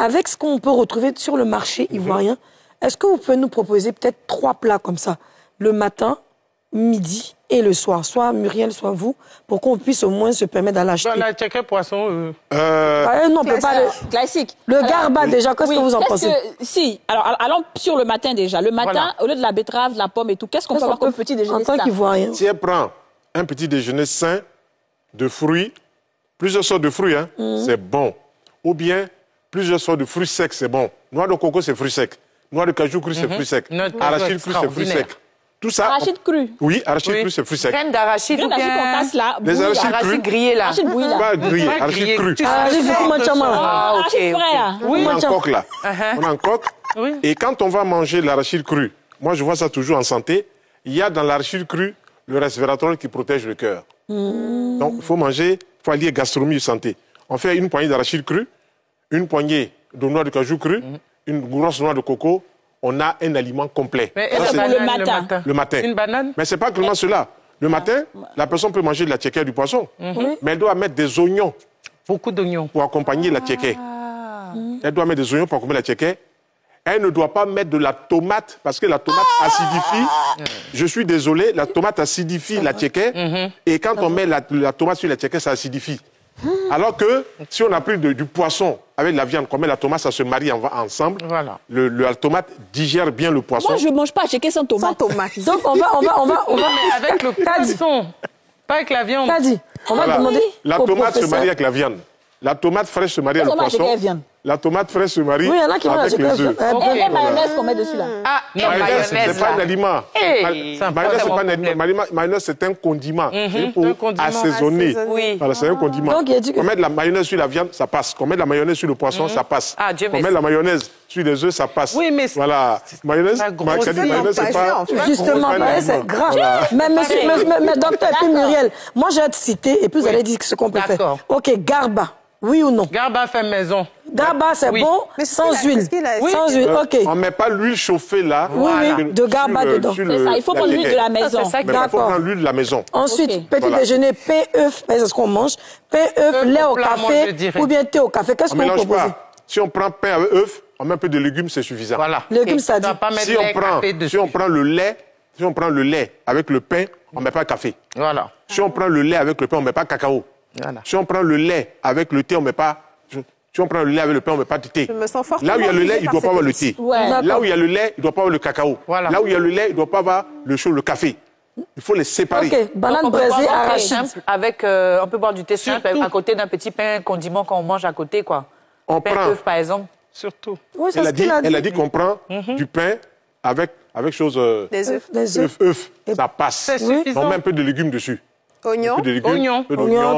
avec ce qu'on peut retrouver sur le marché ivoirien, est-ce que vous pouvez nous proposer peut-être 3 plats comme ça, le matin, midi et le soir, soit Muriel, soit vous, pour qu'on puisse au moins se permettre d'aller acheter? La tchéké poisson... non, on peut pas... Classique. Le garba, déjà, qu'est-ce que vous en pensez? Si, alors allons sur le matin déjà. Le matin, au lieu de la betterave, de la pomme et tout, qu'est-ce qu'on peut avoir comme petit déjeuner en tant qu'Ivoirien? Si elle prend un petit déjeuner sain, de fruits, plusieurs sortes de fruits, hein, c'est bon. Ou bien, plusieurs sortes de fruits secs, c'est bon. Noix de coco, c'est fruits secs. Noix de cajou cru, c'est fruits secs. Arachide cru, c'est fruits secs. Tout ça. Arachide cru. Oui, arachide cru, c'est fruits secs. Graines d'arachide ou bien... qu'on casse là. Les arachides grillés là. Arachide bouillie là. Pas grillé, arachide cru. Arachide Arachide frais là. On est en coque là. On est en coque. Et quand on va manger l'arachide cru, moi je vois ça toujours en santé, il y a dans l'arachide cru le resveratrol qui protège le cœur. Donc il faut manger, il faut allier gastronomie et santé. On fait une poignée d'arachide cru, une poignée de noix de cajou cru, une grosse noix de coco. On a un aliment complet. Mais ça, c'est pour le matin. Le matin. Une banane? Mais ce n'est pas seulement cela. Le matin, la personne peut manger de la tchéké et du poisson, mais elle doit mettre des oignons. Beaucoup d'oignons. Pour accompagner la tchéké. Elle doit mettre des oignons pour accompagner la tchéké. Elle ne doit pas mettre de la tomate, parce que la tomate acidifie. Je suis désolé, la tomate acidifie la tchéké. Et quand on met la tomate sur la tchéké, ça acidifie. Alors que si on a pris du poisson avec la viande, qu'on met la tomate, ça se marie ensemble. Voilà. La tomate digère bien le poisson. Moi, je ne mange pas tchéké sans tomate. Donc, on va... Mais avec le poisson, pas avec la viande. On va demander la tomate se marie avec la viande. La tomate fraîche se marie avec le poisson. La tomate fraîche se marie avec les œufs. Et la mayonnaise qu'on met dessus là. Ah, mayonnaise, c'est pas un aliment. Mayonnaise, c'est pas un aliment. Mayonnaise, c'est un condiment. C'est pour assaisonner. Voilà, c'est un condiment. On met de la mayonnaise sur la viande, ça passe. On met de la mayonnaise sur le poisson, ça passe. On met de la mayonnaise sur les œufs, ça passe. Oui, mais voilà. Mayonnaise, c'est pas... Justement, c'est grave. Mais docteur, et puis Muriel, moi j'ai hâte de citer, et puis vous allez dire ce qu'on peut faire. Ok, garba. Oui ou non? Garba fait maison. Garba, c'est bon, sans huile. Sans huile, ok. On ne met pas l'huile chauffée là. Oui, de garba dedans. C'est ça, il faut prendre l'huile de la maison. Il faut prendre l'huile de la maison. Ensuite, petit déjeuner, pain, œuf, c'est ce qu'on mange. Pain, œuf, lait au café ou bien thé au café. Qu'est-ce qu'on propose? Si on prend pain avec œuf, on met un peu de légumes, c'est suffisant. Voilà. Légumes, ça dit. Si on prend le lait avec le pain, on ne met pas de café. Voilà. Si on prend le lait avec le pain, on ne met pas de cacao. Voilà. Si on prend le lait avec le thé, on ne met pas... Si on prend le lait avec le pain, on ne met pas de thé. Je me sens fortement là où il y a le lait, il ne doit pas avoir le thé. Là où il y a le lait, il ne doit pas avoir le cacao. Voilà. Là où il y a le lait, il ne doit pas avoir le café. Il faut les séparer. Ok, banane braisée, arachide. Avec, on peut boire du thé simple à côté d'un petit pain condiment qu'on mange à côté, quoi. On pain prend... œuf, par exemple. Surtout. Oui, elle a dit qu'on prend du pain avec chose... Des œufs. œufs. Ça passe. C'est suffisant. On met un peu de légumes dessus. Oignons. Oignons,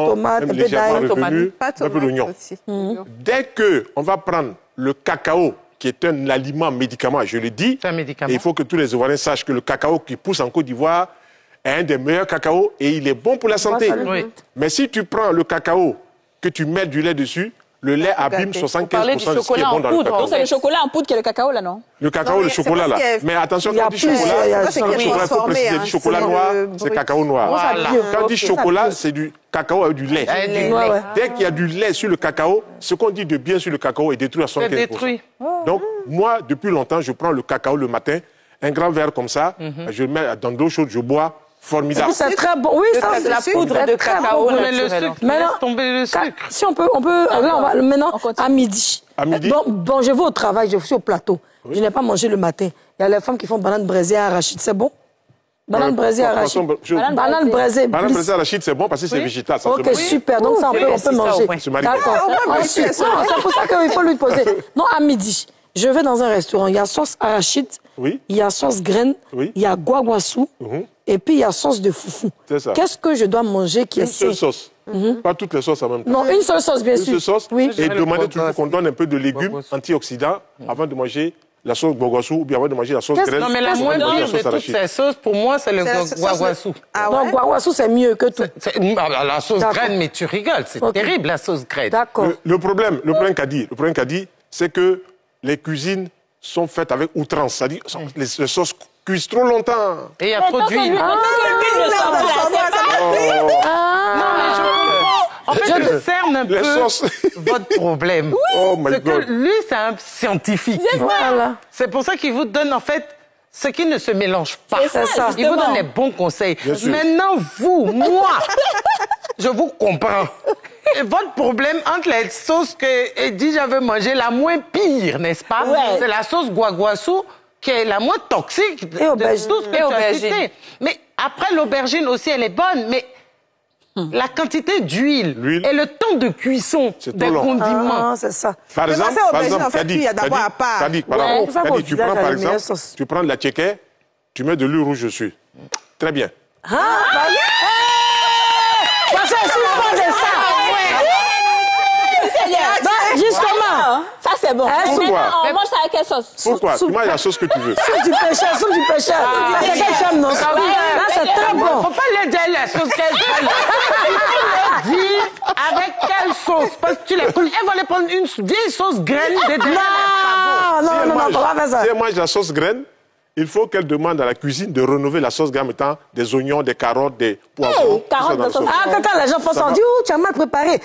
tomates, un peu d'ail. Un peu d'oignon. Dès qu'on va prendre le cacao, qui est un aliment médicament, je le dis, il faut que tous les Ivoiriens sachent que le cacao qui pousse en Côte d'Ivoire est un des meilleurs cacao et il est bon pour la santé. Mais si tu prends le cacao, que tu mets du lait dessus, le lait abîme 75% de ce qui est bon dans le cacao. C'est le chocolat en poudre qui est le cacao, là, non? Le cacao, le chocolat, là. Mais attention, quand on dit chocolat, il faut préciser, du chocolat noir, c'est cacao noir. Quand on dit chocolat, c'est du cacao avec du lait. Dès qu'il y a du lait sur le cacao, ce qu'on dit de bien sur le cacao est détruit à 75%. Donc, moi, depuis longtemps, je prends le cacao le matin, un grand verre comme ça, je le mets dans de l'eau chaude, je bois. Formidable. C'est très bon. Oui, ça, c'est la poudre de cacao. Le sucre, maintenant, tomber le sucre. Si on peut, là, on va, maintenant, à midi. À midi? Bon, je vais au travail, je suis au plateau. Je n'ai pas mangé le matin. Il y a les femmes qui font banane braisée à arachide, c'est bon? Banane braisée à arachide. Banane braisée. Banane braisée à arachide, c'est bon parce que c'est végétal. Ok, super. Donc, ça, on peut manger. D'accord. Ensuite, c'est pour ça qu'il faut lui poser. Non, à midi, je vais dans un restaurant. Il y a sauce arachide. Oui. Il y a sauce graine. Oui. Il y a guaguassou. Et puis, il y a sauce de foufou. C'est ça. Qu'est-ce que je dois manger qui est sain? Une seule sauce. Pas toutes les sauces en même temps. Non, une seule sauce, bien sûr. Une seule sauce. Oui. Et demandez toujours qu'on donne un peu de légumes antioxydants avant de manger la sauce guaguassou ou bien avant de manger la sauce graine. Non, mais la moindre de toutes ces sauces, pour moi, c'est le guaguassou. Non, guaguassou, c'est mieux que tout. La sauce graine, mais tu rigoles. C'est terrible, la sauce graine. D'accord. Le problème qu'a dit, c'est que les cuisines sont faites avec outrance. C'est-à-dire les sauces cuisent trop longtemps. Et il y a trop d'huile. L'huile ne sort pas. En fait, je cerne un Les peu sauces. votre problème. Oh my C'est que God. lui, c'est un scientifique. Voilà. C'est pour ça qu'il vous donne, en fait, ce qui ne se mélange pas. C'est ça. Il vous donne justement. les bons conseils. Bien sûr. Maintenant, vous, moi, je vous comprends. Et votre problème entre les sauces que Eddie j'avais mangé, la moins pire, n'est-ce pas? Ouais. C'est la sauce guaguassou qui est la moins toxique de aubergine. tout ce que Et tu as aubergine. cité. Mais après, l'aubergine aussi, elle est bonne, mais la quantité d'huile L'huile. et le temps de cuisson C'est des trop long. condiments. Ah, c'est ça. Par Mais moi, exemple, c'est aubergine, en fait, Kadi, puis il y a d'abord à part. Kadi, Ouais. pardon. C'est ça Kadi, qu'au tu prends village, par la meilleure exemple, sauce. tu prends de la tchéké, tu mets de l'huile rouge dessus. Très bien. Parce que je suis fan de ça. Non, justement. Ça, c'est bon. Hein, Et pourquoi? maintenant, on mange ça avec quelle sauce? Pourquoi? Tu manges la sauce que tu veux. Soupe du pêcheur, soupe du pêcheur. Ça, c'est quelque chose, non? Là, c'est très bon. Faut pas le dire la sauce qu'elle veut. Il faut le dire avec quelle sauce. Parce que tu les connais. Elle va les prendre une vieille sauce graine de Non, on va pas faire ça. Si elle mange la sauce graine, il faut qu'elle demande à la cuisine de rénover la sauce graine en mettant des oignons, des carottes, des poivrons. Hey, carottes tout ça dans de sauce. la sauce. Ah, quand les gens font ça, on dit, tu as mal préparé.